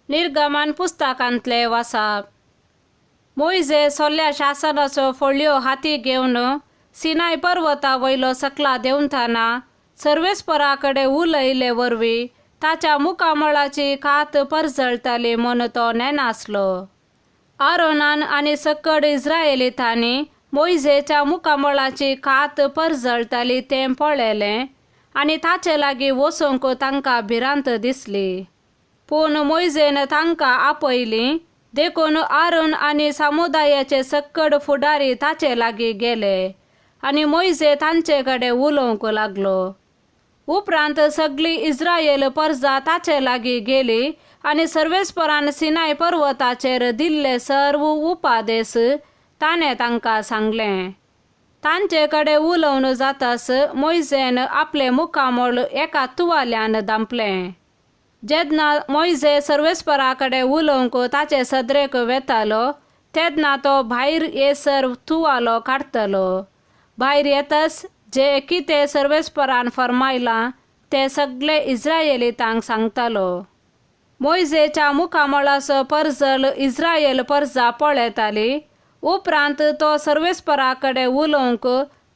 निर्गमन पुस्तकांतले वाचप. मोइजे सल्ल्या शासनाच्यो फळयो हाती घेवन सिनाय पर्वता वयलो सकला देंवताना सर्वेस्पराकडे उलयले वरवीं ताच्या मुखामळाची कात परजळताली म्हूण तो नेनासलो. आरोनान आनी सकड इस्रायेलीतांनी मोइजेच्या मुखामळाची कात परजळताली तें पळयलें आनी ताचे लागीं वचूंक तांकां भिरांत दिसली. पूण मोइजेन तांकां आपयलीं देखून आरोन आनी समुदायाचे सकड फुडारी ताचे लागीं गेले आनी मोइजे तांचे कडेन उलोवंक लागलो. उपरांत सगळी इस्रायेल परजा ताचे लागीं गेली आनी सर्वेस्परान सिनाय पर्वताचेर दिल्ले सर्व उपादेश ताणें तांकां सांगले. तांचे कडेन उलोवन जाताच मोइजेन आपले मुखामळ एका तुवाल्यान धांपलें. जेन्ना मोइजे सर्वेस्परा कडेन उलोवंक ताचे सदरेक वेतालो तेन्ना तो भायर येसर तुवालो काडटलो. भायर येतच जे कितें सर्वेस्परान फरमायलां तें सगळे इस्रायेलीतांक सांगतालो. मोइजेच्या मुखामळाचो परजळ इस्रायेल परजा पळयताली. उपरांत तो सर्वेस्परा कडेन उलोवंक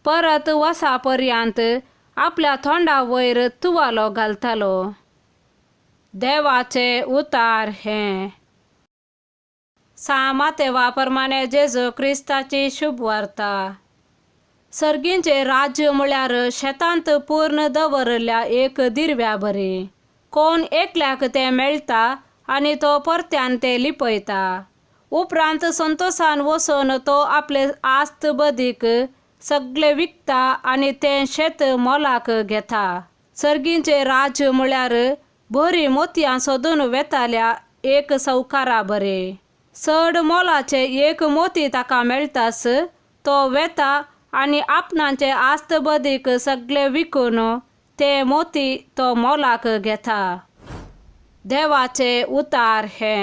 परत वसा पर्यंत आपल्या तोंडा वयर तुवालो घालतालो. देवाचे उतार हे. मातेवा प्रमाणे जेजू क्रिस्ताची शुभ वार्ता. सर्गींचे राज्य म्हळ्यार शेतांत पूर्ण दवरल्या एक दिरव्या बरी. कोण एकल्याक तें मेळटा आनी तो परत्यान तें लिपयता. उपरांत संतोषान वचून तो आपले आस्त बदीक सगळे विकता आनी तें शेत मोलाक घेता. सर्गींचे राज्य म्हळ्यार बरी मोतयां सोदून वेताल्या एक सौकारा बरे. चड मोलाचे एक मोती ताका मेळटाच तो वेता आनी आपणाचे आस्त बदीक सगळे विकून ते मोती तो मोलाक घेता. देवाचे उतार हे.